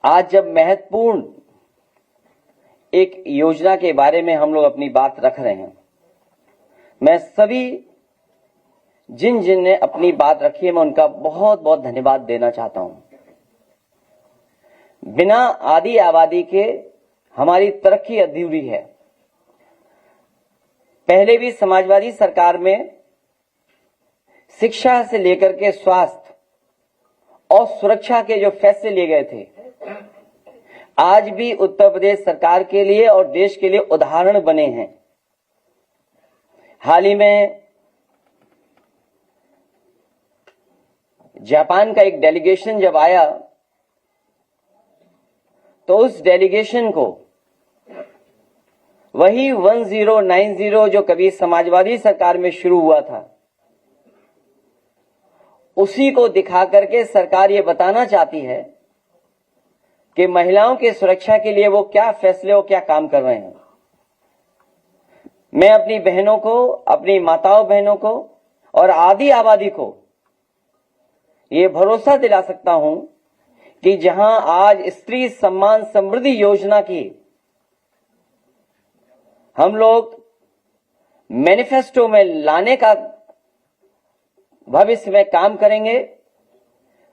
आज जब महत्वपूर्ण एक योजना के बारे में हम लोग अपनी बात रख रहे हैं, मैं सभी जिन जिन ने अपनी बात रखी है मैं उनका बहुत बहुत धन्यवाद देना चाहता हूं। बिना आदि आबादी के हमारी तरक्की अधूरी है। पहले भी समाजवादी सरकार में शिक्षा से लेकर के स्वास्थ्य और सुरक्षा के जो फैसले लिए गए थे, आज भी उत्तर प्रदेश सरकार के लिए और देश के लिए उदाहरण बने हैं। हाल ही में जापान का एक डेलीगेशन जब आया तो उस डेलीगेशन को वही 1090 जो कभी समाजवादी सरकार में शुरू हुआ था, उसी को दिखा करके सरकार ये बताना चाहती है कि महिलाओं की सुरक्षा के लिए वो क्या फैसले और क्या काम कर रहे हैं। मैं अपनी बहनों को, अपनी माताओं बहनों को और आदि आबादी को ये भरोसा दिला सकता हूं कि जहां आज स्त्री सम्मान समृद्धि योजना की हम लोग मैनिफेस्टो में लाने का भविष्य में काम करेंगे,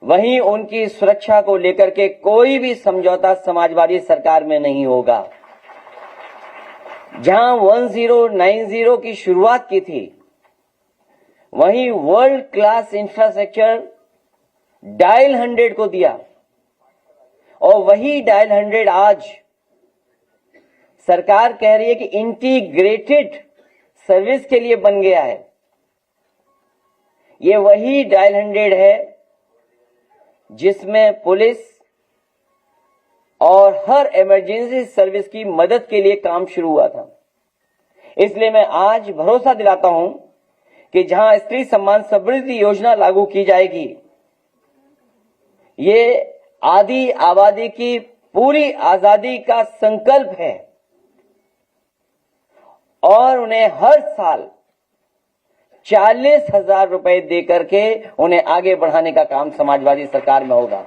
वहीं उनकी सुरक्षा को लेकर के कोई भी समझौता समाजवादी सरकार में नहीं होगा। जहां 1090 की शुरुआत की थी, वहीं वर्ल्ड क्लास इंफ्रास्ट्रक्चर डायल 100 को दिया और वही डायल 100 आज सरकार कह रही है कि इंटीग्रेटेड सर्विस के लिए बन गया है। ये वही डायल 100 है जिसमें पुलिस और हर इमरजेंसी सर्विस की मदद के लिए काम शुरू हुआ था। इसलिए मैं आज भरोसा दिलाता हूं कि जहां स्त्री सम्मान समृद्धि योजना लागू की जाएगी, ये आदि आबादी की पूरी आजादी का संकल्प है और उन्हें हर साल 40,000 रुपए देकर के उन्हें आगे बढ़ाने का काम समाजवादी सरकार में होगा।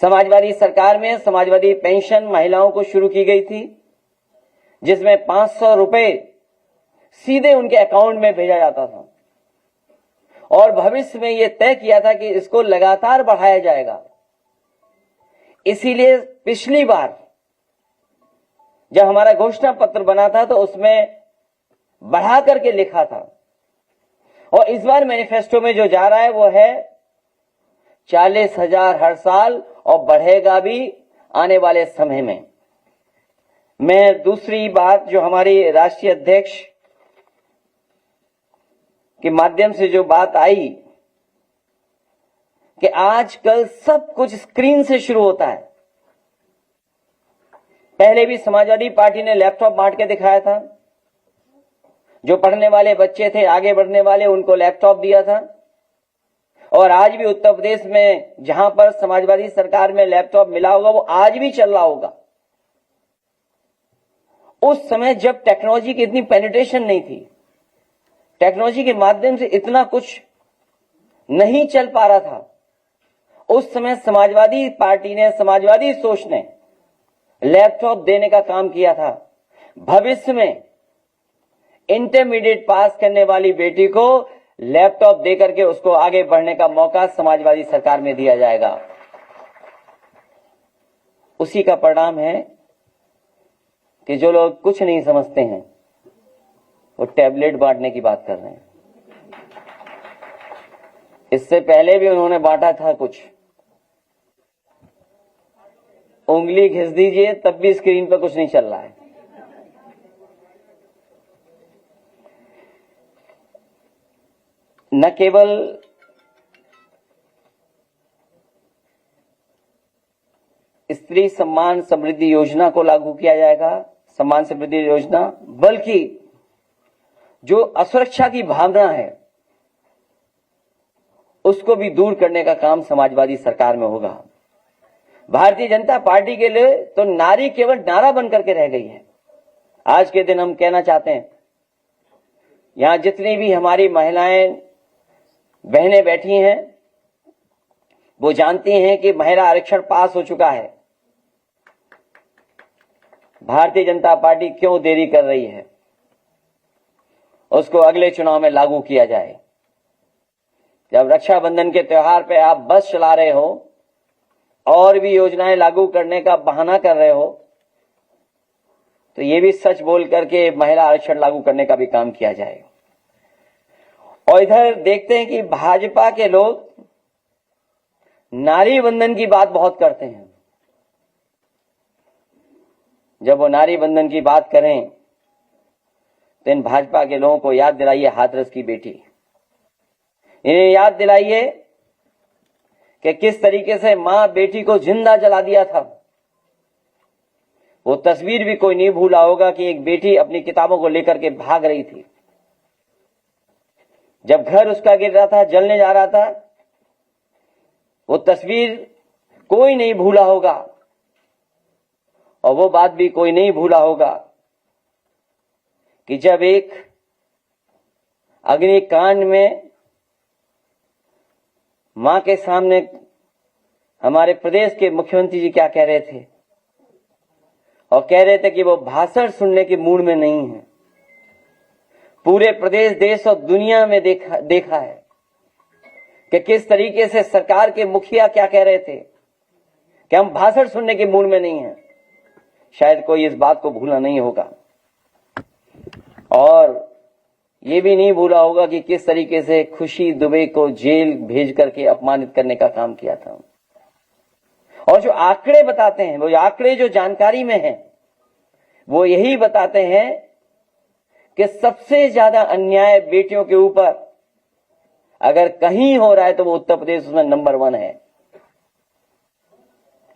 समाजवादी सरकार में समाजवादी पेंशन महिलाओं को शुरू की गई थी, जिसमें 500 रुपए सीधे उनके अकाउंट में भेजा जाता था और भविष्य में यह तय किया था कि इसको लगातार बढ़ाया जाएगा। इसीलिए पिछली बार जब हमारा घोषणा पत्र बना था तो उसमें बढ़ा करके लिखा था और इस बार मैनिफेस्टो में जो जा रहा है वो है 40,000 हर साल और बढ़ेगा भी आने वाले समय में। मैं दूसरी बात जो हमारी राष्ट्रीय अध्यक्ष के माध्यम से जो बात आई कि आजकल सब कुछ स्क्रीन से शुरू होता है। पहले भी समाजवादी पार्टी ने लैपटॉप बांट के दिखाया था, जो पढ़ने वाले बच्चे थे, आगे बढ़ने वाले, उनको लैपटॉप दिया था। और आज भी उत्तर प्रदेश में जहां पर समाजवादी सरकार में लैपटॉप मिला होगा वो आज भी चल रहा होगा। उस समय जब टेक्नोलॉजी की इतनी पेनिट्रेशन नहीं थी, टेक्नोलॉजी के माध्यम से इतना कुछ नहीं चल पा रहा था, उस समय समाजवादी पार्टी ने, समाजवादी सोच ने लैपटॉप देने का काम किया था। भविष्य में इंटरमीडिएट पास करने वाली बेटी को लैपटॉप देकर के उसको आगे बढ़ने का मौका समाजवादी सरकार में दिया जाएगा। उसी का परिणाम है कि जो लोग कुछ नहीं समझते हैं वो टैबलेट बांटने की बात कर रहे हैं। इससे पहले भी उन्होंने बांटा था कुछ। उंगली घिस दीजिए तब भी स्क्रीन पर कुछ नहीं चल रहा है। न केवल स्त्री सम्मान समृद्धि योजना को लागू किया जाएगा, सम्मान समृद्धि योजना, बल्कि जो असुरक्षा की भावना है उसको भी दूर करने का काम समाजवादी सरकार में होगा। भारतीय जनता पार्टी के लिए तो नारी केवल नारा बन करके रह गई है। आज के दिन हम कहना चाहते हैं, यहां जितनी भी हमारी महिलाएं बहनें बैठी हैं, वो जानती हैं कि महिला आरक्षण पास हो चुका है, भारतीय जनता पार्टी क्यों देरी कर रही है, उसको अगले चुनाव में लागू किया जाए। जब रक्षाबंधन के त्योहार पे आप बस चला रहे हो और भी योजनाएं लागू करने का बहाना कर रहे हो, तो ये भी सच बोल करके महिला आरक्षण लागू करने का भी काम किया जाए। और इधर देखते हैं कि भाजपा के लोग नारी बंधन की बात बहुत करते हैं। जब वो नारी बंधन की बात करें तो इन भाजपा के लोगों को याद दिलाइए हाथरस की बेटी, इन्हें याद दिलाइए कि किस तरीके से मां बेटी को जिंदा जला दिया था। वो तस्वीर भी कोई नहीं भूला होगा कि एक बेटी अपनी किताबों को लेकर के भाग रही थी, जब घर उसका गिर रहा था, जलने जा रहा था। वो तस्वीर कोई नहीं भूला होगा और वो बात भी कोई नहीं भूला होगा कि जब एक अग्निकांड में मां के सामने हमारे प्रदेश के मुख्यमंत्री जी क्या कह रहे थे, और कह रहे थे कि वो भाषण सुनने के मूड में नहीं है। पूरे प्रदेश, देश और दुनिया में देखा है कि किस तरीके से सरकार के मुखिया क्या कह रहे थे कि हम भाषण सुनने के मूड में नहीं हैं। शायद कोई इस बात को भूला नहीं होगा और ये भी नहीं भूला होगा कि किस तरीके से खुशी दुबे को जेल भेज करके अपमानित करने का काम किया था। और जो आंकड़े बताते हैं, वो आंकड़े जो जानकारी में हैं, वो यही बताते हैं कि सबसे ज्यादा अन्याय बेटियों के ऊपर अगर कहीं हो रहा है तो वो उत्तर प्रदेश उसमें नंबर 1 है।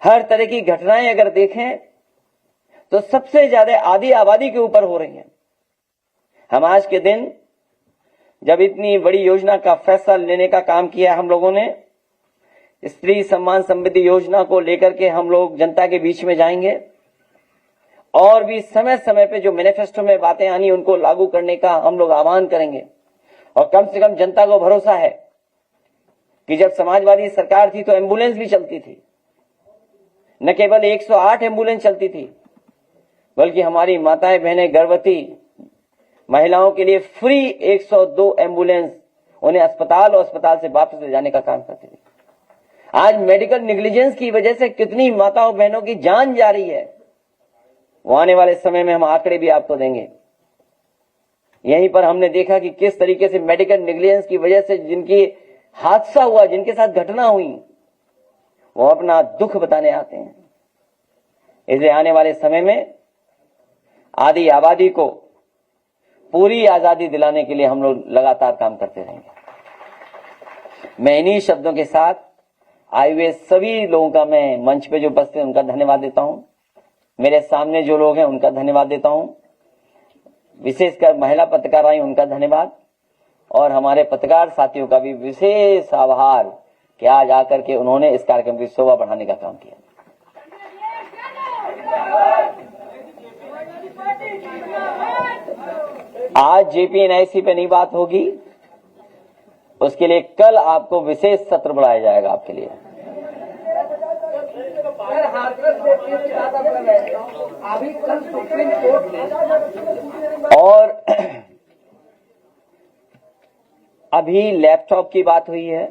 हर तरह की घटनाएं अगर देखें तो सबसे ज्यादा आधी आबादी के ऊपर हो रही हैं। हम आज के दिन जब इतनी बड़ी योजना का फैसला लेने का काम किया हम लोगों ने, स्त्री सम्मान समृद्धि योजना को लेकर के हम लोग जनता के बीच में जाएंगे और भी समय समय पे जो मैनिफेस्टो में बातें आनी उनको लागू करने का हम लोग आह्वान करेंगे। और कम से कम जनता को भरोसा है कि जब समाजवादी सरकार थी तो एम्बुलेंस भी चलती थी, न केवल 108 एम्बुलेंस चलती थी बल्कि हमारी माताएं बहनें गर्भवती महिलाओं के लिए फ्री 102 एम्बुलेंस उन्हें अस्पताल और अस्पताल से वापस ले जाने का काम करती थी। आज मेडिकल नेग्लिजेंस की वजह से कितनी माताओं बहनों की जान जा रही है, वो आने वाले समय में हम आंकड़े भी आपको देंगे। यहीं पर हमने देखा कि किस तरीके से मेडिकल नेग्लिजेंस की वजह से जिनकी हादसा हुआ, जिनके साथ घटना हुई, वो अपना दुख बताने आते हैं। इसलिए आने वाले समय में आधी आबादी को पूरी आजादी दिलाने के लिए हम लोग लगातार काम करते रहेंगे। मैं इन्हीं शब्दों के साथ आए हुए सभी लोगों का, मैं मंच पे जो उपस्थित हैं उनका धन्यवाद देता हूं। मेरे सामने जो लोग हैं उनका धन्यवाद देता हूं, विशेषकर महिला पत्रकार आई उनका धन्यवाद, और हमारे पत्रकार साथियों का भी विशेष आभार कि आज आकर के उन्होंने इस कार्यक्रम की शोभा बढ़ाने का काम किया। आज जेपीएनआईसी पे नहीं बात होगी, उसके लिए कल आपको विशेष सत्र बुलाया जाएगा आपके लिए। और अभी लैपटॉप की बात हुई है,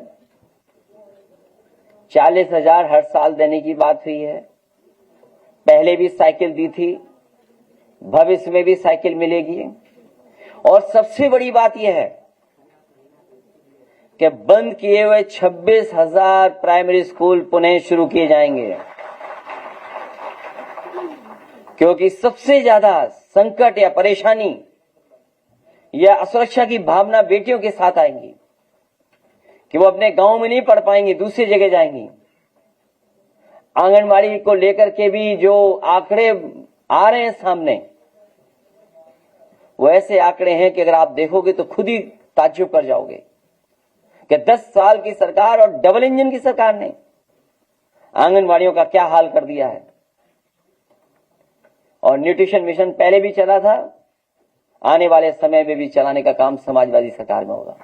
40,000 हर साल देने की बात हुई है। पहले भी साइकिल दी थी, भविष्य में भी साइकिल मिलेगी। और सबसे बड़ी बात यह है कि बंद किए हुए 26,000 प्राइमरी स्कूल पुनः शुरू किए जाएंगे, क्योंकि सबसे ज्यादा संकट या परेशानी या असुरक्षा की भावना बेटियों के साथ आएंगी कि वो अपने गांव में नहीं पढ़ पाएंगी, दूसरी जगह जाएंगी। आंगनबाड़ी को लेकर के भी जो आंकड़े आ रहे हैं सामने, वो ऐसे आंकड़े हैं कि अगर आप देखोगे तो खुद ही ताज्जुब कर जाओगे कि 10 साल की सरकार और डबल इंजन की सरकार ने आंगनबाड़ियों का क्या हाल कर दिया है। और न्यूट्रिशन मिशन पहले भी चला था, आने वाले समय में भी चलाने का काम समाजवादी सरकार में होगा।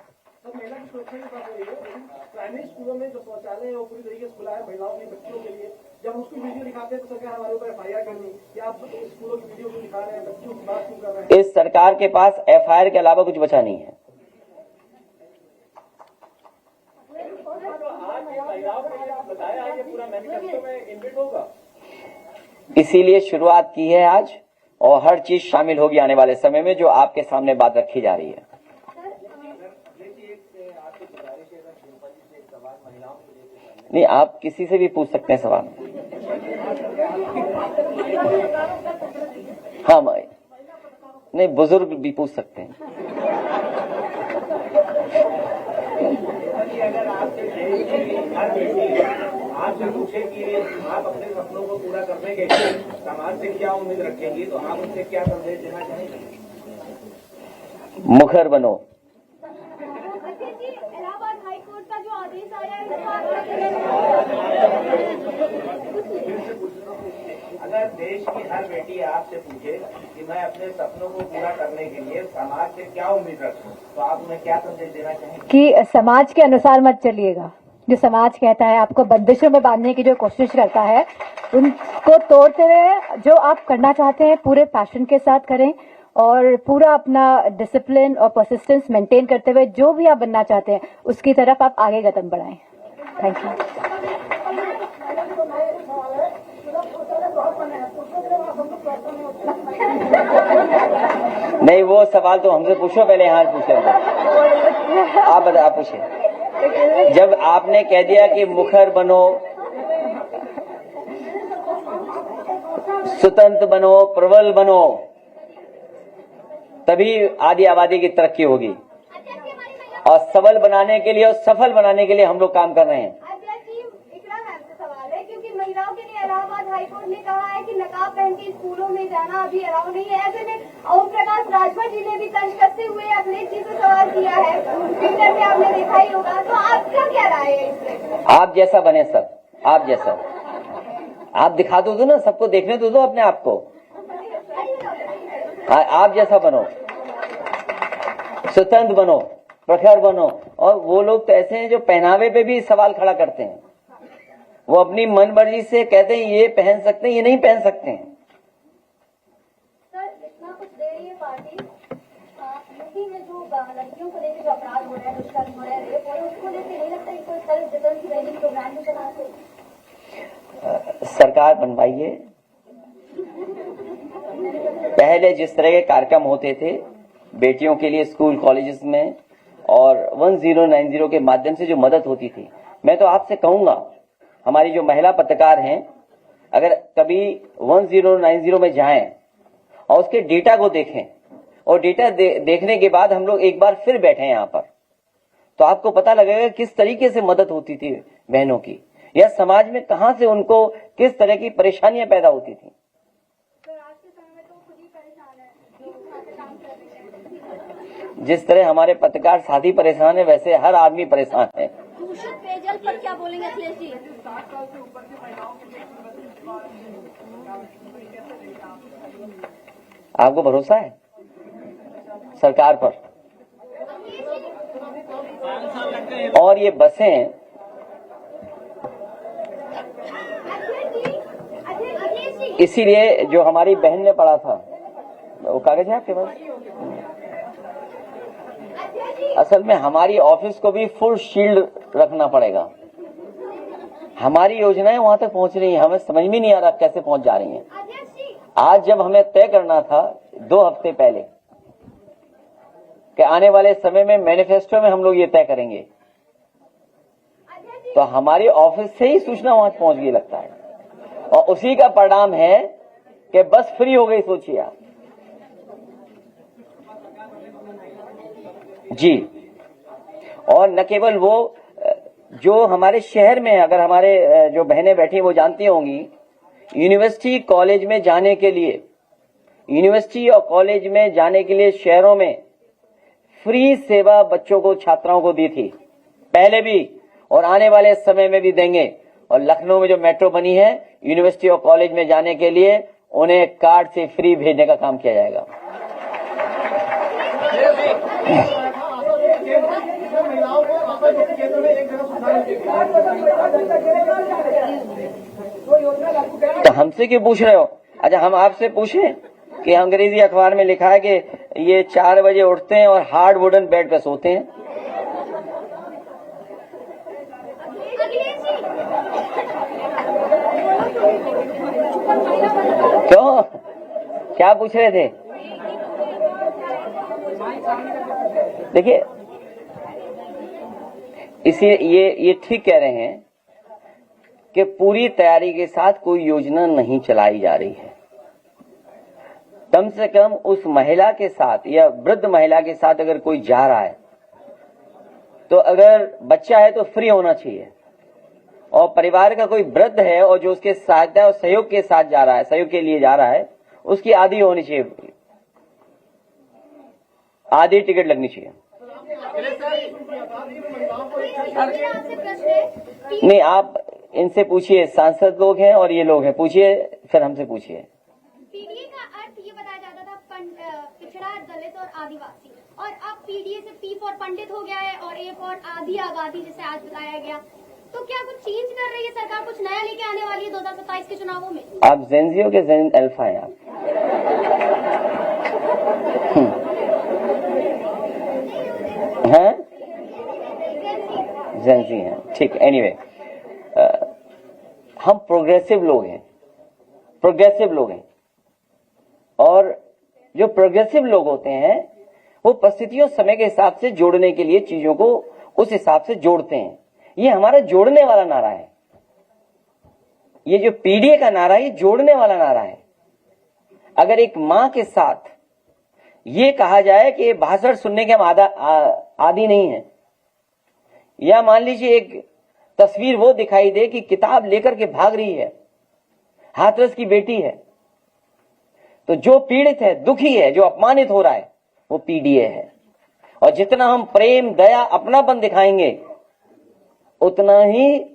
प्राइमरी स्कूलों में जो शौचालय है वो पूरी तरीके से खुला है महिलाओं के बच्चों के लिए, जब उसकी वीडियो दिखाते हैं तो सरकार हमारे ऊपर FIR करनी कि आप स्कूलों की वीडियो क्यों दिखा रहे हैं, बच्चों की बात क्यों कर रहे हैं। इस सरकार के पास FIR के अलावा कुछ बचा नहीं है। इसीलिए शुरुआत की है आज, और हर चीज शामिल होगी आने वाले समय में जो आपके सामने बात रखी जा रही है। नहीं, आप किसी से भी पूछ सकते हैं सवाल। हाँ, नहीं, बुजुर्ग भी पूछ सकते हैं। आपसे पूछे कि आप अपने सपनों को पूरा करने के लिए समाज से क्या उम्मीद रखेंगी, तो आप उनसे क्या संदेश देना चाहेंगे? मुखर बनो। इलाहाबाद हाई कोर्ट का जो आदेश आया है, अगर देश की हर बेटी आपसे पूछे कि मैं अपने सपनों को पूरा करने के लिए समाज से क्या उम्मीद रखूं, तो आप उन्हें क्या संदेश देना चाहेंगे? कि समाज के अनुसार मत चलिएगा। जो समाज कहता है, आपको बंदिशों में बांधने की जो कोशिश करता है, उनको तोड़ते हुए जो आप करना चाहते हैं पूरे पैशन के साथ करें, और पूरा अपना डिसिप्लिन और परसिस्टेंस मेंटेन करते हुए जो भी आप बनना चाहते हैं उसकी तरफ आप आगे कदम बढ़ाएं। Thank you. नहीं, वो सवाल तो हमसे पूछो, पहले यहाँ पूछे। आप बता, आप पूछे। जब आपने कह दिया कि मुखर बनो, स्वतंत्र बनो, प्रबल बनो, तभी आदि आबादी की तरक्की होगी। और सबल बनाने के लिए और सफल बनाने के लिए हम लोग काम कर रहे हैं। सवाल है, क्योंकि महिलाओं के लिए इलाहाबाद हाईकोर्ट ने कहा है कि नकाब पहन के स्कूलों में जाना अभी अलाउ नहीं है। ऐसे में ओम प्रकाश राजभर जी ने भी तंज कसते हुए अखिलेश जी से सवाल किया है, ट्विटर पे आपने देखा ही होगा। तो आपका क्या राय है इससे? आप जैसा बने सब, आप जैसा आप दिखा दो ना, सबको देखने तो दो अपने आप को। आप जैसा बनो, स्वतंत्र बनो, प्रखर बनो। और वो लोग तो ऐसे हैं जो पहनावे पे भी सवाल खड़ा करते हैं। वो अपनी मन मर्जी से कहते हैं ये पहन सकते हैं, ये नहीं पहन सकते हैं। सर, इतना कुछ दे रही है पार्टी, यूपी में जो लड़कियों को लेकर जो अपराध हो रहे हैं, दुष्कर्म हो रहे हैं, रेप हो रहे हैं, उसको लेकर नहीं लगता कि कोई सेल्फ डिफेंस ट्रेनिंग प्रोग्राम भी चला सकते? सरकार बनवाइए। पहले जिस तरह के कार्यक्रम होते थे बेटियों के लिए स्कूल कॉलेजेस में, और 1090 के माध्यम से जो मदद होती थी, मैं तो आपसे कहूंगा हमारी जो महिला पत्रकार हैं, अगर कभी 1090 में जाएं और उसके डेटा को देखें, और डेटा देखने के बाद हम लोग एक बार फिर बैठे यहाँ पर, तो आपको पता लगेगा किस तरीके से मदद होती थी बहनों की, या समाज में कहां से उनको किस तरह की परेशानियां पैदा होती थी। जिस तरह हमारे पत्रकार साथी परेशान है, वैसे हर आदमी परेशान है। दूषित पेयजल पर क्या बोलेंगे अखिलेश जी? आपको भरोसा है सरकार पर? और ये बसें, इसीलिए जो हमारी बहन ने पढ़ा था, वो कागज है आपके पास? असल में हमारी ऑफिस को भी फुल शील्ड रखना पड़ेगा। हमारी योजनाएं वहां तक पहुंच रही हैं, हमें समझ में नहीं आ रहा कैसे पहुंच जा रही हैं। आज जब हमें तय करना था 2 हफ्ते पहले कि आने वाले समय में मैनिफेस्टो में हम लोग ये तय करेंगे, तो हमारी ऑफिस से ही सूचना वहां पहुंच गई लगता है, और उसी का परिणाम है कि बस फ्री हो गई। सोचिए आप जी। और न केवल वो, जो हमारे शहर में, अगर हमारे जो बहनें बैठी वो जानती होंगी, यूनिवर्सिटी कॉलेज में जाने के लिए, यूनिवर्सिटी और कॉलेज में जाने के लिए शहरों में फ्री सेवा बच्चों को, छात्राओं को दी थी पहले भी, और आने वाले समय में भी देंगे। और लखनऊ में जो मेट्रो बनी है, यूनिवर्सिटी और कॉलेज में जाने के लिए उन्हें कार्ड से फ्री भेजने का काम किया जाएगा। महिलाओं को केंद्र में एक जगह सुधार तो हमसे क्यों पूछ रहे हो? अच्छा, हम आपसे पूछें कि अंग्रेजी अखबार में लिखा है कि ये 4 बजे उठते हैं और हार्ड वुडन बेड पे सोते हैं। क्यों, क्या पूछ रहे थे? देखिए, इसी ये ठीक कह रहे हैं कि पूरी तैयारी के साथ कोई योजना नहीं चलाई जा रही है। कम से कम उस महिला के साथ या वृद्ध महिला के साथ अगर कोई जा रहा है तो अगर बच्चा है तो फ्री होना चाहिए, और परिवार का कोई वृद्ध है और जो उसके सहायता और सहयोग के साथ जा रहा है, सहयोग के लिए जा रहा है, उसकी आधी होनी चाहिए, आधी टिकट लगनी चाहिए। नहीं, आप इनसे पूछिए, सांसद लोग हैं और ये लोग हैं, पूछिए, फिर हमसे पूछिए। पीडीए का अर्थ ये बताया जाता था पिछड़ा, दलित और आदिवासी, और अब पीडीए से पी फॉर पंडित हो गया है और ए फॉर आदि आबादी, जैसे आज बताया गया। तो क्या कुछ चेंज कर रही है सरकार, कुछ नया लेके आने वाली है 2027 के चुनावों में? आप जेनजियो के जेन अल्फा हैं आप। हैं? जेनजी हैं, ठीक। एनीवे, हम प्रोग्रेसिव लोग हैं, और जो प्रोग्रेसिव लोग होते हैं वो परिस्थितियों समय के हिसाब से जोड़ने के लिए चीजों को उस हिसाब से जोड़ते हैं। ये हमारा जोड़ने वाला नारा है। ये जो पीडीए का नारा है, ये जोड़ने वाला नारा है। अगर एक मां के साथ ये कहा जाए कि भाषण सुनने के हम आदी नहीं है, या मान लीजिए एक तस्वीर वो दिखाई दे कि किताब लेकर के भाग रही है, हाथरस की बेटी है, तो जो पीड़ित है, दुखी है, जो अपमानित हो रहा है, वो पीडीए है। और जितना हम प्रेम, दया, अपनापन दिखाएंगे, उतना ही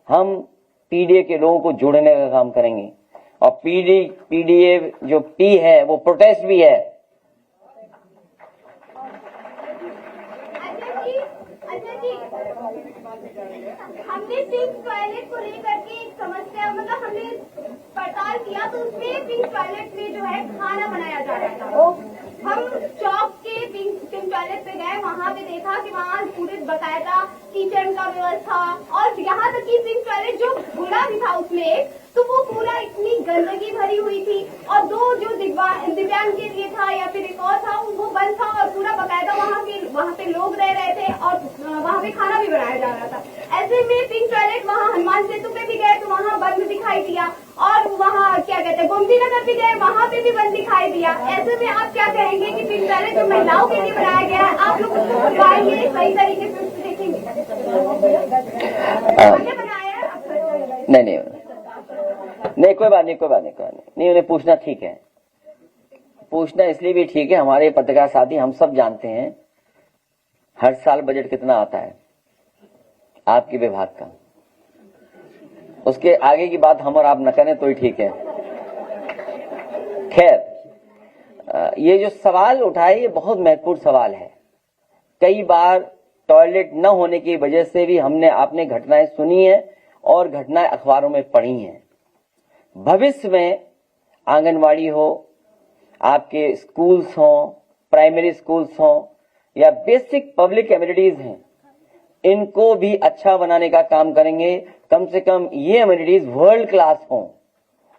हम पीडीए के लोगों को जोड़ने का काम करेंगे। और पीडीए जो पी है वो प्रोटेस्ट भी है। हमने सिर्फ टॉयलेट को लेकर के एक समस्या, मतलब हमने पड़ताल किया तो उसमें पिंक टॉयलेट में जो है खाना बनाया जा रहा था। हम चौक के पिंक टॉयलेट पे गए, वहाँ पे देखा कि वहाँ पूरे बकायदा किचन का व्यवस्था, और यहाँ तक कि पिंक टॉयलेट जो घोड़ा भी था उसमें, तो वो पूरा इतनी गंदगी भरी हुई थी, और दो जो दिव्यांग के लिए था या फिर एक और था, वो बंद था, और पूरा बकायदा वहाँ पे लोग रह रहे थे और वहाँ पे खाना भी बनाया जा रहा था। ऐसे में पिंक टॉयलेट वहाँ हनुमान सेतु पे भी गए तो वहाँ बंद दिखाई दिया, और वहाँ क्या कहते हैं गोमती नगर भी गए, वहाँ पे भी बंद दिखाई दिया। ऐसे में आप क्या कहेंगे कि पिंक टॉयलेट जो महिलाओं के लिए बनाया गया है, आप लोग उसको खुलवाएंगे, सही तरीके से उसको देखेंगे? बनाया है नहीं, कोई बात नहीं, उन्हें पूछना ठीक है। पूछना इसलिए भी ठीक है, हमारे पत्रकार साथी हम सब जानते हैं हर साल बजट कितना आता है आपके विभाग का। उसके आगे की बात हम और आप न करें तो ही ठीक है। खैर, ये जो सवाल उठाए, ये बहुत महत्वपूर्ण सवाल है। कई बार टॉयलेट न होने की वजह से भी आपने घटनाएं सुनी है और घटनाएं अखबारों में पढ़ी हैं। भविष्य में आंगनवाड़ी हो, आपके स्कूल्स हों, प्राइमरी स्कूल्स हों, या बेसिक पब्लिक एमिनिटीज हैं, इनको भी अच्छा बनाने का काम करेंगे। कम से कम ये एमिनिटीज वर्ल्ड क्लास हों,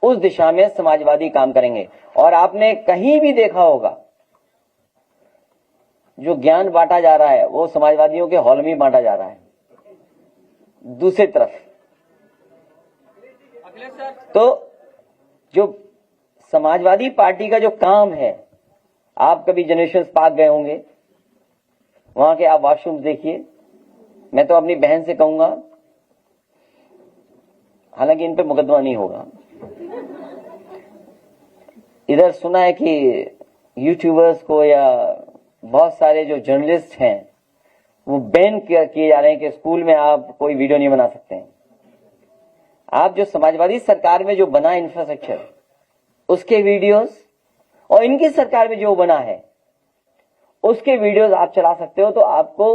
उस दिशा में समाजवादी काम करेंगे। और आपने कहीं भी देखा होगा जो ज्ञान बांटा जा रहा है वो समाजवादियों के हॉल में बांटा जा रहा है। दूसरी तरफ तो जो समाजवादी पार्टी का जो काम है, आप कभी जनरेशन पार्क गए होंगे, वहां के आप वॉशरूम देखिए। मैं तो अपनी बहन से कहूंगा, हालांकि इन पे मुकदमा नहीं होगा। इधर सुना है कि यूट्यूबर्स को या बहुत सारे जो जर्नलिस्ट हैं वो बैन किए जा रहे हैं कि स्कूल में आप कोई वीडियो नहीं बना सकते हैं। आप जो समाजवादी सरकार में जो बना इंफ्रास्ट्रक्चर, उसके वीडियोस, और इनकी सरकार में जो बना है उसके वीडियोस आप चला सकते हो। तो आपको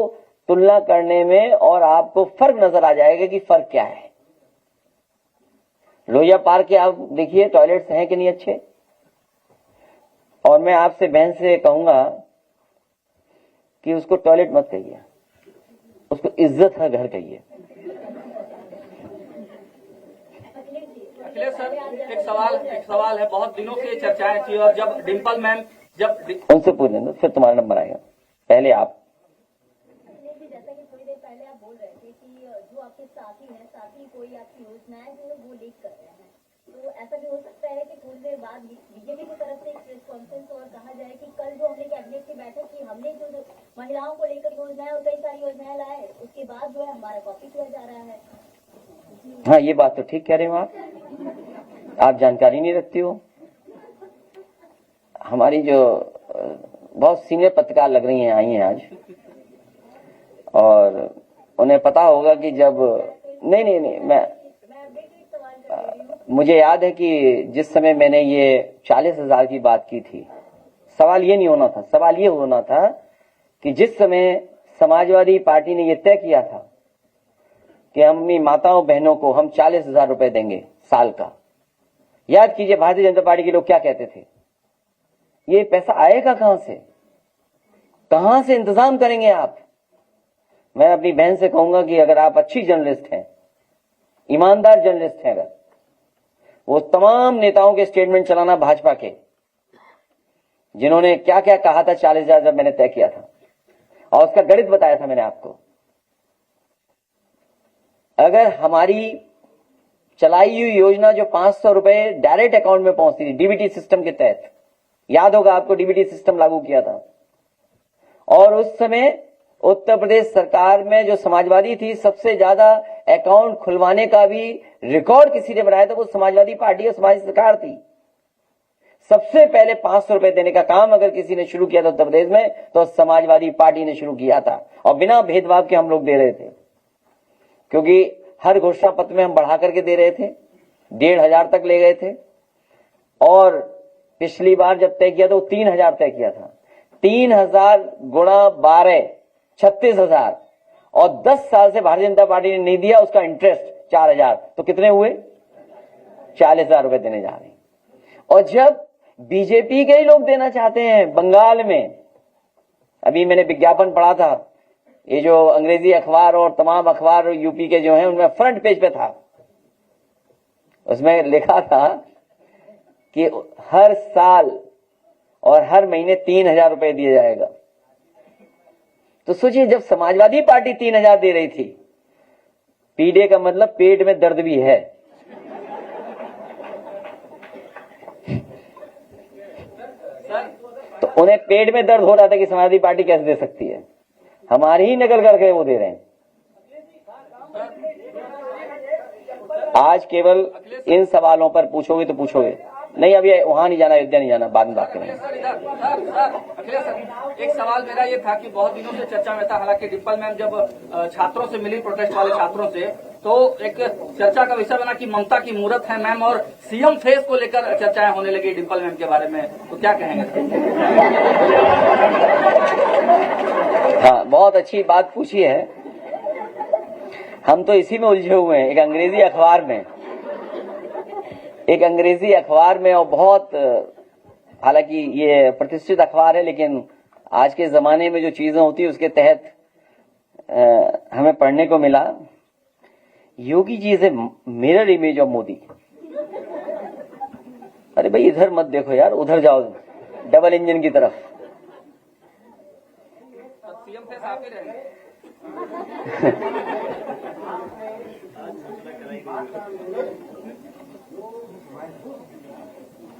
तुलना करने में और आपको फर्क नजर आ जाएगा कि फर्क क्या है। लोहिया पार्क के आप देखिए टॉयलेट्स हैं कि नहीं अच्छे। और मैं आपसे बहन से कहूंगा कि उसको टॉयलेट मत कहिए, उसको इज्जत है घर कहिए। अखिलेश सर, एक सवाल है, बहुत दिनों से चर्चाएं थी और जब डिम्पल मैम उनसे पूछने दो, फिर तुम्हारा नंबर आएगा, पहले आप। जैसा कि थोड़ी देर पहले आप बोल रहे थे कि जो आपके साथी कोई आपकी योजनाएं जो है वो लीक कर रहे हैं, तो ऐसा भी हो सकता है कि थोड़ी देर बाद बीजेपी की तरफ से एक प्रेस कॉन्फ्रेंस और कहा जाए कि कल जो हमने कैबिनेट की बैठक की, हमने जो महिलाओं को लेकर योजनाएं और कई सारी योजनाएं लाए, उसके बाद जो है हमारा कॉपी किया जा रहा है। हाँ, ये बात तो ठीक कह रहे हो आप जानकारी नहीं रखती हो। हमारी जो बहुत सीनियर पत्रकार लग रही हैं, आई हैं आज, और उन्हें पता होगा कि जब नहीं मैं मुझे याद है कि जिस समय मैंने ये 40,000 की बात की थी, सवाल ये नहीं होना था, सवाल ये होना था कि जिस समय समाजवादी पार्टी ने ये तय किया था कि हम अपनी माताओं बहनों को हम 40,000 रुपए देंगे साल का, याद कीजिए भारतीय जनता पार्टी के लोग क्या कहते थे, ये पैसा आएगा कहां से इंतजाम करेंगे आप। मैं अपनी बहन से कहूंगा कि अगर आप अच्छी जर्नलिस्ट हैं, ईमानदार जर्नलिस्ट हैं, अगर वो तमाम नेताओं के स्टेटमेंट चलाना भाजपा के, जिन्होंने क्या क्या कहा था 40,000 जब मैंने तय किया था, और उसका गणित बताया था मैंने आपको। अगर हमारी चलाई हुई योजना जो 500 रुपए डायरेक्ट अकाउंट में पहुंचती थी डीबीटी सिस्टम के तहत, याद होगा आपको, डीबीटी सिस्टम लागू किया था, और उस समय उत्तर प्रदेश सरकार में जो समाजवादी थी, सबसे ज्यादा अकाउंट खुलवाने का भी रिकॉर्ड किसी ने बनाया था, वो समाजवादी पार्टी और समाज सरकार थी। सबसे पहले 500 रुपए देने का काम अगर किसी ने शुरू किया था उत्तर प्रदेश में, तो समाजवादी पार्टी ने शुरू किया था, और बिना भेदभाव के हम लोग दे रहे थे, क्योंकि हर घोषणा पत्र में हम बढ़ा करके दे रहे थे, 1,500 तक ले गए थे, और पिछली बार जब तय किया था वो 3,000 तय किया था। 3,000 गुणा 12 36,000, और 10 साल से भारतीय जनता पार्टी ने नहीं दिया, उसका इंटरेस्ट 4,000, तो कितने हुए 40,000 रुपए देने जा रहे हैं। और जब बीजेपी के ही लोग देना चाहते हैं, बंगाल में अभी मैंने विज्ञापन पढ़ा था, ये जो अंग्रेजी अखबार और तमाम अखबार यूपी के जो हैं उनमें फ्रंट पेज पे था, उसमें लिखा था कि हर साल और हर महीने 3,000 रुपए दिया जाएगा। तो सोचिए, जब समाजवादी पार्टी 3,000 दे रही थी, पीडे का मतलब पेट में दर्द भी है, तो उन्हें पेट में दर्द हो रहा था कि समाजवादी पार्टी कैसे दे सकती है। हमारी ही नकल करके वो दे रहे हैं। आज केवल इन सवालों पर पूछोगे तो पूछोगे, नहीं अभी वहां नहीं जाना, अयोध्या नहीं जाना, बाद में बात करेंगे। अखिलेश सर, एक सवाल मेरा ये था कि बहुत दिनों से चर्चा में था, हालांकि डिम्पल मैम जब छात्रों से मिली, प्रोटेस्ट वाले छात्रों से, तो एक चर्चा का विषय बना कि ममता की मूर्त है मैम, और सीएम फेस को लेकर चर्चाएं होने लगी डिम्पल मैम के बारे में, तो क्या कहेंगे? हाँ, बहुत अच्छी बात पूछी है। हम तो इसी में उलझे हुए हैं, एक अंग्रेजी अखबार में, और बहुत, हालांकि ये प्रतिष्ठित अखबार है, लेकिन आज के जमाने में जो चीजें होती है उसके तहत हमें पढ़ने को मिला, Yogi ji is a mirror image of Modi. अरे भाई, इधर मत देखो यार, उधर जाओ, डबल इंजन की तरफ। सीएम फेस आप ही रहेंगे।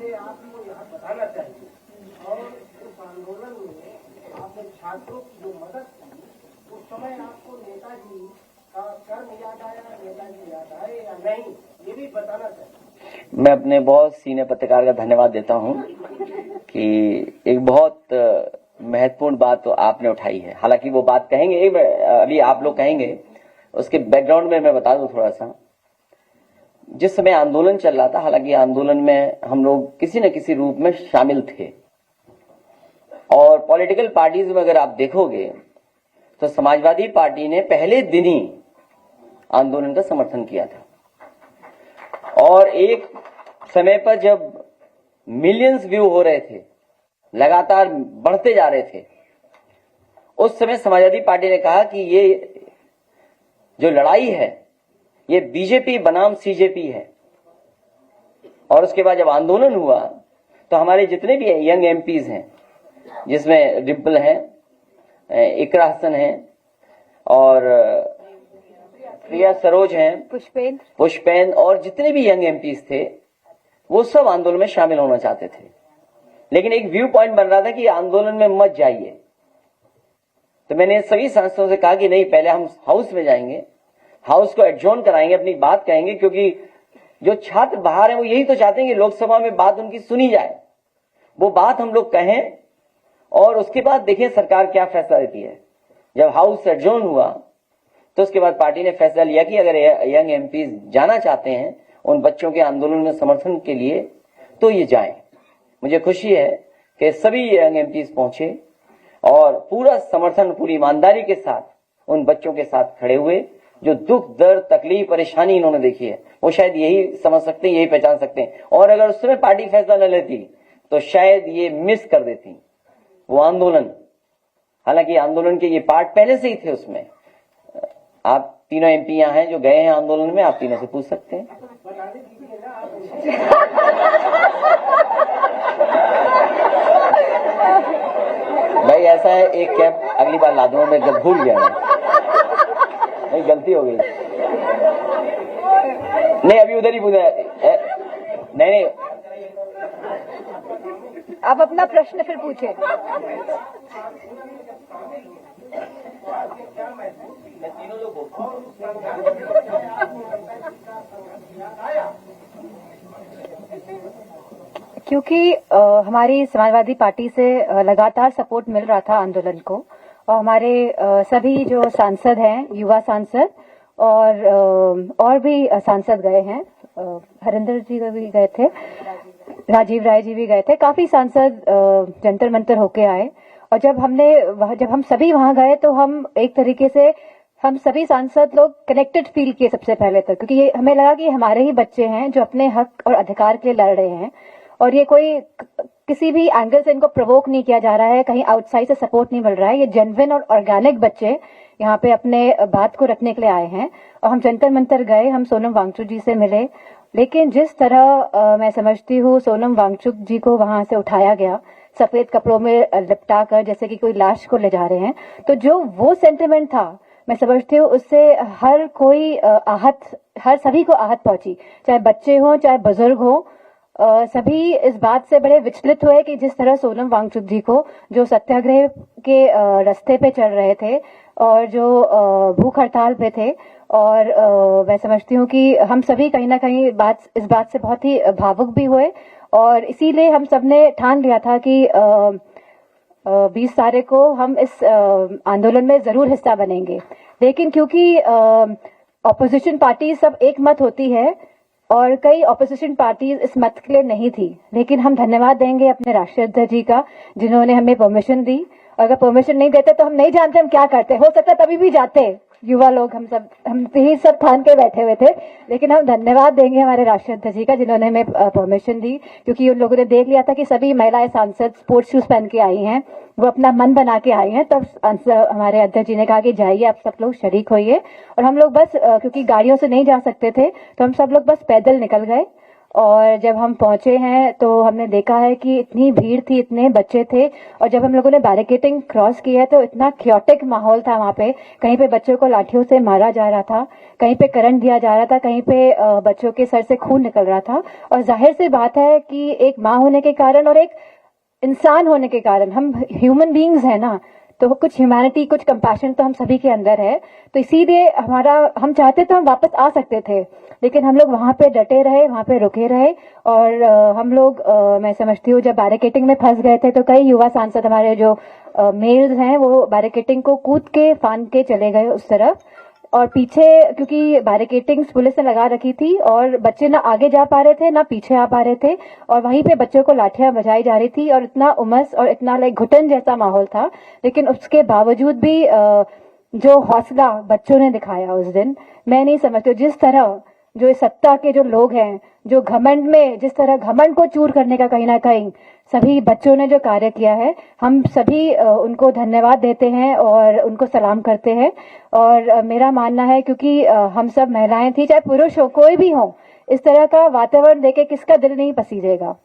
आपको यहाँ बताना चाहिए, और उस आंदोलन में आपने छात्रों की जो मदद की, उस समय आपको नेताजी का कर्म याद आया, नेताजी याद आए या नहीं, ये भी बताना चाहिए। मैं अपने बहुत सीनियर पत्रकार का धन्यवाद देता हूं कि एक बहुत महत्वपूर्ण बात तो आपने उठाई है। हालांकि वो बात कहेंगे, अभी आप लोग कहेंगे, उसके बैकग्राउंड में मैं बता दूं थोड़ा सा। जिस समय आंदोलन चल रहा था, हालांकि आंदोलन में हम लोग किसी न किसी रूप में शामिल थे, और पॉलिटिकल पार्टीज में अगर आप देखोगे तो समाजवादी पार्टी ने पहले दिन ही आंदोलन का समर्थन किया था। और एक समय पर जब मिलियंस व्यू हो रहे थे, लगातार बढ़ते जा रहे थे, उस समय समाजवादी पार्टी ने कहा कि ये जो लड़ाई है ये बीजेपी बनाम सीजेपी है। और उसके बाद जब आंदोलन हुआ तो हमारे जितने भी यंग एमपीज हैं, जिसमें डिम्पल हैं, इकरा हसन हैं और प्रिया सरोज हैं, पुष्पेंद्र और जितने भी यंग एमपीज थे, वो सब आंदोलन में शामिल होना चाहते थे। लेकिन एक व्यू पॉइंट बन रहा था कि आंदोलन में मत जाइए। तो मैंने सभी सांसदों से कहा कि नहीं, पहले हम हाउस में जाएंगे, हाउस को एडजॉर्न कराएंगे, अपनी बात कहेंगे, क्योंकि जो छात्र बाहर हैं वो यही तो चाहते हैं कि लोकसभा में बात उनकी सुनी जाए। वो बात हम लोग कहें और उसके बाद देखें सरकार क्या फैसला लेती है। जब हाउस एडजॉर्न हुआ तो उसके बाद पार्टी ने फैसला लिया कि अगर यंग एमपी जाना चाहते हैं उन बच्चों के आंदोलन में समर्थन के लिए तो ये जाएं। मुझे खुशी है कि सभी यंग एमपी पहुंचे और पूरा समर्थन, पूरी ईमानदारी के साथ उन बच्चों के साथ खड़े हुए। जो दुख, दर्द, तकलीफ, परेशानी इन्होंने देखी है वो शायद यही समझ सकते हैं, यही पहचान सकते हैं। और अगर उस समय पार्टी फैसला न लेती तो शायद ये मिस कर देती वो आंदोलन। हालांकि आंदोलन के ये पार्ट पहले से ही थे उसमें। आप तीनों एमपी यहाँ हैं जो गए हैं आंदोलन में, आप तीनों से पूछ सकते हैं। भाई ऐसा है, एक कैब अगली बार ला दूंगा, मैं जब भूल गया नहीं, गलती हो गई। नहीं अभी उधर ही पूछा, नहीं आप अपना प्रश्न फिर पूछे। क्योंकि हमारी समाजवादी पार्टी से लगातार सपोर्ट मिल रहा था आंदोलन को, और हमारे सभी जो सांसद हैं, युवा सांसद और भी सांसद गए हैं, हरिंदर जी भी गए थे, राजीव राय जी भी गए थे, काफी सांसद जंतर मंतर होके आए। और जब हम सभी वहां गए तो हम एक तरीके से हम सभी सांसद लोग कनेक्टेड फील किए सबसे पहले तो, क्योंकि ये हमें लगा कि हमारे ही बच्चे हैं जो अपने हक और अधिकार के लिए लड़ रहे हैं और ये कोई किसी भी एंगल से इनको प्रोवोक नहीं किया जा रहा है, कहीं आउटसाइड से सपोर्ट नहीं मिल रहा है। ये जेन्युइन और ऑर्गेनिक बच्चे यहाँ पे अपने बात को रखने के लिए आए हैं। और हम जंतर मंतर गए, हम सोनम वांगचुक जी से मिले, लेकिन जिस तरह मैं समझती हूँ सोनम वांगचुक जी को वहां से उठाया गया सफेद कपड़ों में लिपटा कर, जैसे कि कोई लाश को ले जा रहे हैं, तो जो वो सेंटिमेंट था मैं समझती हूँ उससे हर कोई सभी को आहत पहुंची, चाहे बच्चे हों चाहे बुजुर्ग हों। सभी इस बात से बड़े विचलित हुए कि जिस तरह सोनम वांगचुक जी को, जो सत्याग्रह के रास्ते पे चल रहे थे और जो भूख हड़ताल पे थे, और मैं समझती हूँ कि हम सभी कहीं ना कहीं इस बात से बहुत ही भावुक भी हुए। और इसीलिए हम सबने ठान लिया था कि 20 तारीख को हम इस आंदोलन में जरूर हिस्सा बनेंगे। लेकिन क्योंकि ऑपोजिशन पार्टी सब एक मत होती है और कई ऑपोजिशन पार्टी इस मत के लिए नहीं थी, लेकिन हम धन्यवाद देंगे अपने राष्ट्रीय अध्यक्ष जी का जिन्होंने हमें परमिशन दी। और अगर परमिशन नहीं देते तो हम नहीं जानते हम क्या करते, हो सकता तभी भी जाते। युवा लोग हम यही सब ठान के बैठे हुए थे, लेकिन हम धन्यवाद देंगे हमारे राष्ट्रीय अध्यक्ष जी का जिन्होंने हमें परमिशन दी, क्योंकि उन लोगों ने देख लिया था कि सभी महिलाएं सांसद स्पोर्ट्स शूज पहन के आई हैं, वो अपना मन बना के आई हैं। तब हमारे अध्यक्ष जी ने कहा कि जाइए आप सब लोग शरीक होइए। और हम लोग बस क्योंकि गाड़ियों से नहीं जा सकते थे तो हम सब लोग बस पैदल निकल गए। और जब हम पहुंचे हैं तो हमने देखा है कि इतनी भीड़ थी, इतने बच्चे थे, और जब हम लोगों ने बैरिकेडिंग क्रॉस की है तो इतना क्योटिक माहौल था वहां पे। कहीं पे बच्चों को लाठियों से मारा जा रहा था, कहीं पे करंट दिया जा रहा था, कहीं पे बच्चों के सर से खून निकल रहा था। और जाहिर सी बात है कि एक माँ होने के कारण और एक इंसान होने के कारण, हम ह्यूमन बीइंग्स हैं ना, तो कुछ ह्यूमैनिटी, कुछ कंपैशन तो हम सभी के अंदर है। तो इसीलिए हम चाहते तो हम वापस आ सकते थे, लेकिन हम लोग वहां पे डटे रहे, वहां पे रुके रहे। और हम लोग मैं समझती हूँ जब बैरिकेडिंग में फंस गए थे तो कई युवा सांसद हमारे जो मेल्स हैं वो बैरिकेडिंग को कूद के फान के चले गए उस तरफ। और पीछे क्योंकि बैरिकेडिंग पुलिस ने लगा रखी थी और बच्चे ना आगे जा पा रहे थे ना पीछे आ पा रहे थे, और वहीं पे बच्चों को लाठियां बजाई जा रही थी और इतना उमस और इतना घुटन जैसा माहौल था। लेकिन उसके बावजूद भी जो हौसला बच्चों ने दिखाया उस दिन, मैं नहीं समझती जिस तरह जो इस सत्ता के जो लोग हैं, जो घमंड में जिस तरह घमंड को चूर करने का कहीं ना कहीं सभी बच्चों ने जो कार्य किया है, हम सभी उनको धन्यवाद देते हैं और उनको सलाम करते हैं। और मेरा मानना है क्योंकि हम सब महिलाएं थी, चाहे पुरुष हो कोई भी हो, इस तरह का वातावरण देखे किसका दिल नहीं पसीजेगा।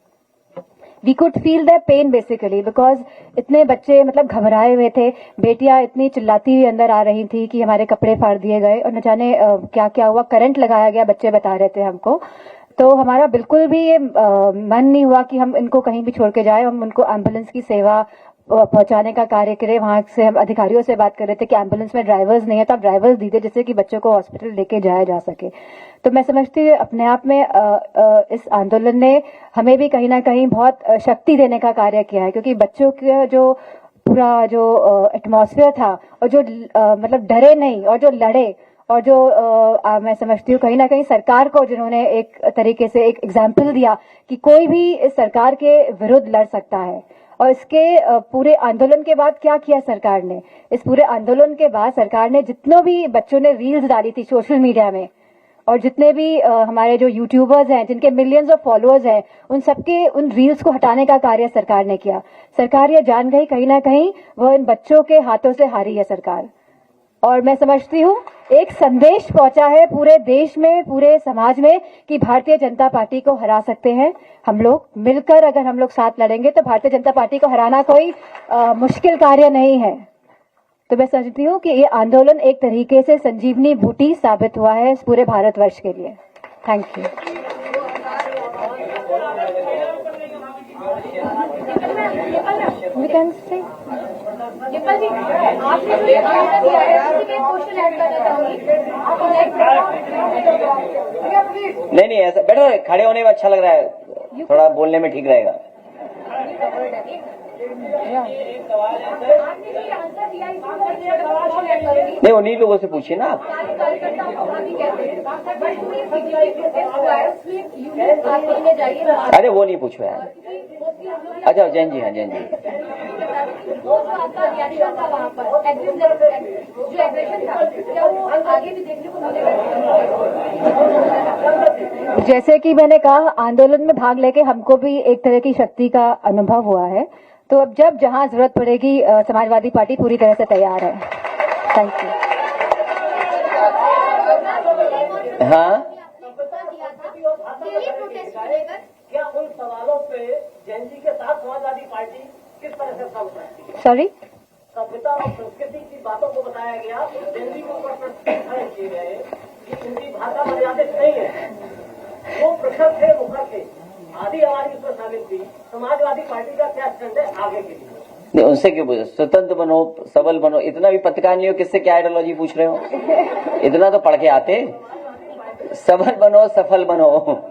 We could feel the pain basically because इतने बच्चे मतलब घबराए हुए थे, बेटियां इतनी चिल्लाती हुई अंदर आ रही थी कि हमारे कपड़े फाड़ दिए गए और न जाने क्या क्या हुआ, करंट लगाया गया, बच्चे बता रहे थे हमको। तो हमारा बिल्कुल भी ये मन नहीं हुआ कि हम इनको कहीं भी छोड़ के जाए। हम उनको एम्बुलेंस की सेवा पहुंचाने का कार्य करें। वहां से हम अधिकारियों से बात कर रहे थे कि एम्बुलेंस में ड्राइवर्स नहीं है तो आप ड्राइवर्स दीजिए जिससे कि बच्चों को हॉस्पिटल लेके जाया जा सके। तो मैं समझती हूँ अपने आप में इस आंदोलन ने हमें भी कहीं ना कहीं बहुत शक्ति देने का कार्य किया है, क्योंकि बच्चों का जो पूरा जो एटमॉस्फेयर था और जो मतलब डरे नहीं और जो लड़े और जो मैं समझती हूँ कहीं ना कहीं सरकार को जिन्होंने एक तरीके से एक एग्जाम्पल दिया कि कोई भी इस सरकार के विरुद्ध लड़ सकता है। और इसके पूरे आंदोलन के बाद क्या किया सरकार ने, इस पूरे आंदोलन के बाद सरकार ने जितनों भी बच्चों ने रील्स डाली थी सोशल मीडिया में और जितने भी हमारे जो यूट्यूबर्स हैं जिनके मिलियंस ऑफ फॉलोअर्स हैं, उन सबके उन रील्स को हटाने का कार्य सरकार ने किया। सरकार ये जान गई कहीं ना कहीं वो इन बच्चों के हाथों से हारी है सरकार। और मैं समझती हूँ एक संदेश पहुंचा है पूरे देश में, पूरे समाज में कि भारतीय जनता पार्टी को हरा सकते हैं हम लोग मिलकर। अगर हम लोग साथ लड़ेंगे तो भारतीय जनता पार्टी को हराना कोई मुश्किल कार्य नहीं है। तो मैं समझती हूँ कि ये आंदोलन एक तरीके से संजीवनी बूटी साबित हुआ है इस पूरे भारतवर्ष के लिए। Thank you. We can say. Dimple ji, आपने जो ये आंसर दिया है उसके लिए क्वेश्चन ऐड करना चाहूंगी। नहीं ऐसा बेटर है, खड़े होने में अच्छा लग रहा है, थोड़ा बोलने में ठीक रहेगा। आपने जो ये आंसर दिया है क्वेश्चन ऐड करूंगी। नहीं उन्हीं लोगों से पूछिए ना। कार्यकर्ताओं को भाभी कहते हैं, बट कोई प्रोटेस्ट हुआ है उसमें यूनियन आप लेने जाइए। अरे वो नहीं पूछो यार। अच्छा जैन जी, हाँ जैन जी। वो जो आपका रिएक्शन था वहाँ पर, जो एग्रेशन था, क्या वो आगे भी देखने को मिलेगा? जैसे कि मैंने कहा आंदोलन में भाग लेके हमको भी एक तरह की शक्ति का अनुभव हुआ है। तो अब जब जहां जरूरत पड़ेगी समाजवादी पार्टी पूरी तरह से तैयार है। Thank you. हाँ क्या उन सवालों पे जैन जी के साथ समाजवादी पार्टी किस तरह से काम करती है? सॉरी, सभ्यता और संस्कृति की बातों को बताया गया, जैन जी के ऊपर प्रश्न खड़े किए गए कि उनकी भाषा मर्यादित नहीं है, वो पृथक थे, मुखर थे, आधी आबादी उसमें शामिल थी। समाजवादी पार्टी का क्या स्टैंड है आगे के लिए? नहीं उनसे क्यों पूछो, स्वतंत्र बनो, सबल बनो, इतना भी पत्रकार नहीं हो, किससे क्या आइडियोलॉजी पूछ रहे हो? इतना तो पढ़ के आते, सबल बनो सफल बनो।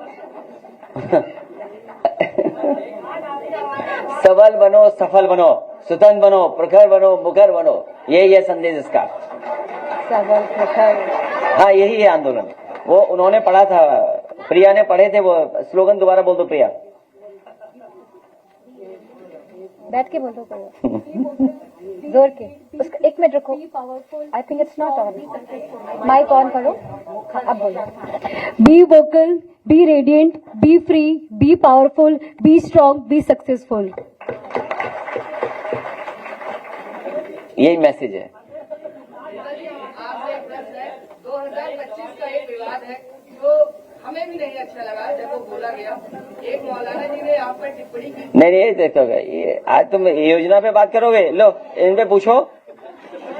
सबल बनो सफल बनो, स्वतंत्र बनो, प्रखर बनो, मुखर बनो, यही है संदेश इसका। सबल प्रखर, हाँ यही है आंदोलन। वो उन्होंने पढ़ा था, प्रिया ने पढ़े थे, वो स्लोगन दोबारा बोल दो प्रिया। बैठ के बोलो जोर के, उसका 1 मिनट रखो। I think it's not on, mic on करो, अब बोलो। Be vocal, be radiant, be free, be powerful, be strong, be successful. यही मैसेज है। 2025 का एक विवाद है जो हमें भी नहीं अच्छा लगा जब वो बोला गया। एक मौलाना जी ने आप पर टिप्पणी की। नहीं देखोगे, ये आज तुम योजना पे बात करोगे, लो इन पे पूछो।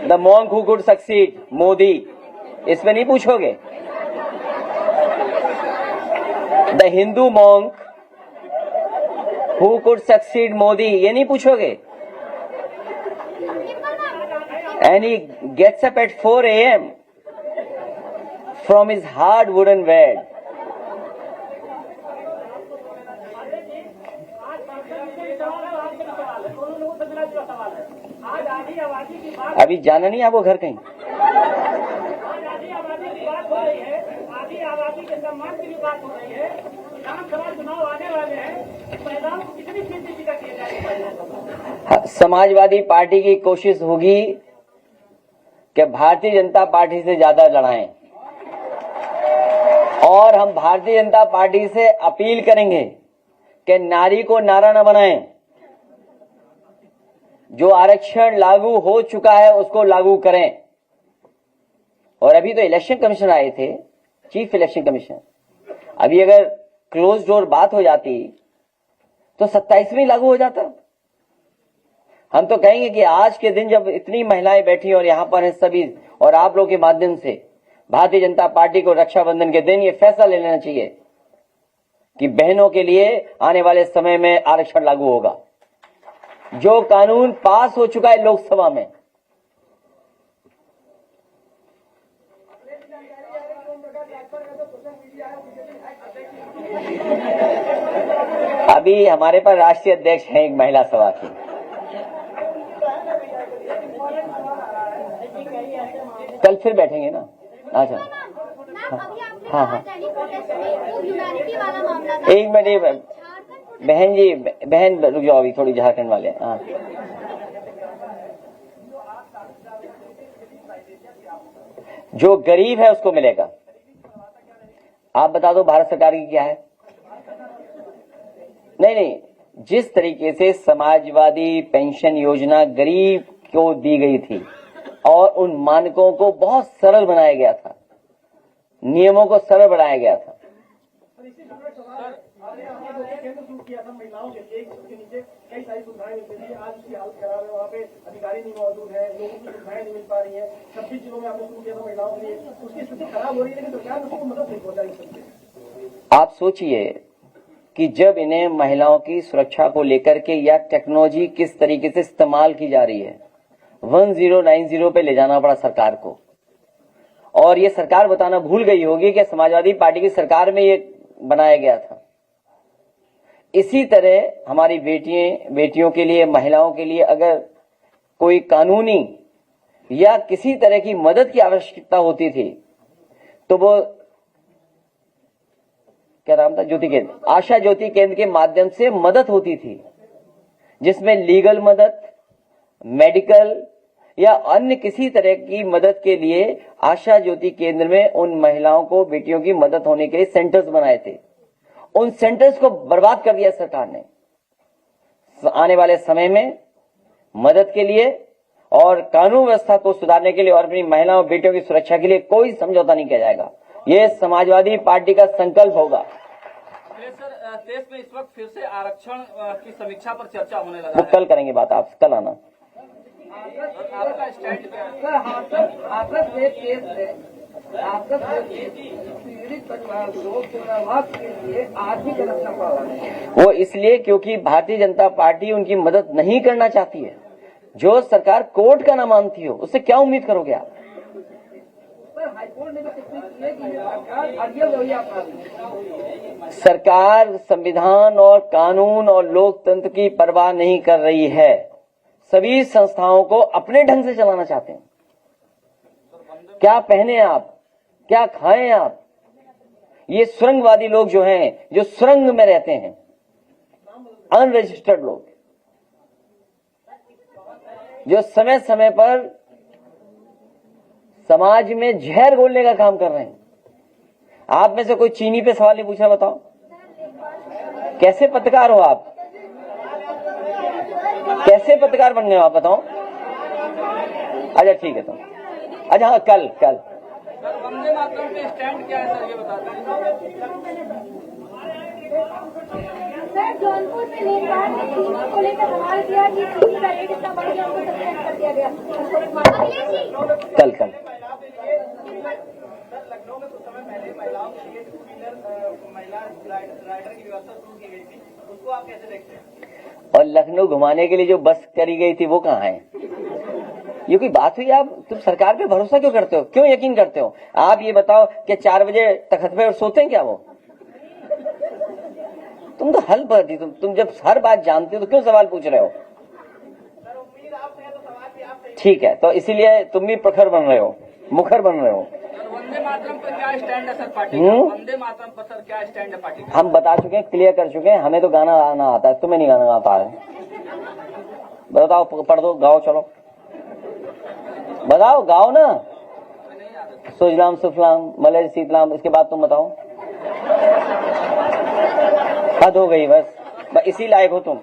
The monk who could succeed Modi, इस पे नहीं पूछोगे? The Hindu monk who could succeed Modi, ये नहीं पूछोगे? And he gets up at 4 a.m. from his hard wooden bed. अभी जाना नहीं आपको घर कहीं? आधी आबादी की बात हो रही है, आधी आबादी के सम्मान की भी बात हो रही है। विधानसभा चुनाव आने वाले हैं, महिलाओं को कितनी फीसदी का किया जाएगा? समाजवादी पार्टी की कोशिश होगी कि भारतीय जनता पार्टी से ज्यादा लड़ाएं, और हम भारतीय जनता पार्टी से अपील करेंगे कि नारी को नारा न बनाएं। जो आरक्षण लागू हो चुका है उसको लागू करें। और अभी तो इलेक्शन कमीशन आए थे, चीफ इलेक्शन कमीशन, अभी अगर क्लोज डोर बात हो जाती तो 27 में लागू हो जाता। हम तो कहेंगे कि आज के दिन जब इतनी महिलाएं बैठी और यहां पर हैं सभी, और आप लोगों के माध्यम से भारतीय जनता पार्टी को रक्षाबंधन के दिन ये फैसला ले लेना चाहिए कि बहनों के लिए आने वाले समय में आरक्षण लागू होगा। जो कानून पास हो चुका है लोकसभा में, अभी हमारे पास राष्ट्रीय अध्यक्ष हैं एक महिला सभा की। कल फिर बैठेंगे ना। अच्छा हाँ, एक मिनट बहन जी, बहन रुक जाओ, अभी थोड़ी झारखंड वाले। हाँ, जो गरीब है उसको मिलेगा। आप बता दो भारत सरकार की क्या है? नहीं, जिस तरीके से समाजवादी पेंशन योजना गरीब को दी गई थी और उन मानकों को बहुत सरल बनाया गया था, नियमों को सरल बनाया गया था। केंद्र शुरू किया था महिलाओं के लिए, उसके नीचे कई सारी सुविधाएं मिलती थी। आज उसकी हालत खराब है, वहाँ पे अधिकारी नहीं मौजूद है, लोगों की सुविधाएं नहीं मिल पा रही है। 26 जिलों में आपने शुरू किया था महिलाओं के लिए, उसकी स्थिति खराब हो रही है, लेकिन सरकार ने उसको मदद नहीं पहुंचाई सकती। आप सोचिए कि जब इन्हें महिलाओं की सुरक्षा को लेकर के या टेक्नोलॉजी किस तरीके से इस्तेमाल की जा रही है, 1090 पे ले जाना पड़ा सरकार को। और ये सरकार बताना भूल गई होगी कि समाजवादी पार्टी की सरकार में ये बनाया गया था। इसी तरह हमारी बेटियों के लिए, महिलाओं के लिए अगर कोई कानूनी या किसी तरह की मदद की आवश्यकता होती थी तो वो क्या नाम था, ज्योति केंद्र, आशा ज्योति केंद्र के माध्यम से मदद होती थी, जिसमें लीगल मदद, मेडिकल या अन्य किसी तरह की मदद के लिए आशा ज्योति केंद्र में उन महिलाओं को, बेटियों की मदद होने के लिए सेंटर्स बनाए थे। उन सेंटर्स को बर्बाद कर दिया सरकार ने। आने वाले समय में मदद के लिए और कानून व्यवस्था को सुधारने के लिए और अपनी महिलाओं बेटियों की सुरक्षा के लिए कोई समझौता नहीं किया जाएगा। ये समाजवादी पार्टी का संकल्प होगा। सर, देश में इस वक्त फिर से आरक्षण की समीक्षा पर चर्चा होने लगा वो है। कल करेंगे बात, आप कल आना। आपका स्टैंड क्या है? पीड़ित परिवार को पुनर्वास के लिए आर्थिक रक्षा पावा। वो इसलिए क्योंकि भारतीय जनता पार्टी उनकी मदद नहीं करना चाहती है। जो सरकार कोर्ट का ना मानती हो उससे क्या उम्मीद करोगे आप? हाईकोर्ट ने सरकार सरकार संविधान और कानून और लोकतंत्र की परवाह नहीं कर रही है। सभी संस्थाओं को अपने ढंग से चलाना चाहते हैं। क्या पहने आप, क्या खाएं आप, ये सुरंगवादी लोग जो हैं, जो सुरंग में रहते हैं, अनरजिस्टर्ड लोग, जो समय समय पर समाज में जहर घोलने का काम कर रहे हैं। आप में से कोई चीनी पे सवाल नहीं पूछा, बताओ कैसे पत्रकार हो आप? कैसे पत्रकार बन गए हो आप, बताओ? अच्छा ठीक है, तो अच्छा हाँ, कल सर, वंदे मातरम के स्टैंड क्या है सर, ये बता दें। सर, जौनपुर में नेताओं ने चीनी को लेकर सवाल किया कि चीनी का रेट इतना बढ़ गया, उनको सस्पेंड कर दिया गया। कल लखनऊ में कुछ समय पहले महिलाओं के लिए टू व्हीलर महिला राइडर की व्यवस्था शुरू की गई थी, उसको आप कैसे देखते हैं? और लखनऊ घुमाने के लिए जो बस करी गई थी वो कहाँ है? ये कोई बात हुई? आप तुम सरकार पे भरोसा क्यों करते हो, क्यों यकीन करते हो? आप ये बताओ कि 4 बजे तख्त पे और सोते हैं क्या वो? तुम तो हल पर तुम जब हर बात जानते हो तो क्यों सवाल पूछ रहे हो? ठीक है, तो इसीलिए तुम भी प्रखर बन रहे हो, मुखर बन रहे हो। वंदे मातरम पर क्या स्टैंड है सर पार्टी का? वंदे मातरम पर सर क्या स्टैंड है पार्टी का? हम बता चुके हैं, क्लियर कर चुके हैं। हमें तो गाना गाना आता है, तुम्हें नहीं गाना आता है। बताओ, पढ़ दो, गाओ, चलो। बताओ, गाओ ना। सुजलाम सुफलाम मलय शीतलाम, इसके बाद तुम बताओ। हद हो गई बस इसी लायक हो तुम।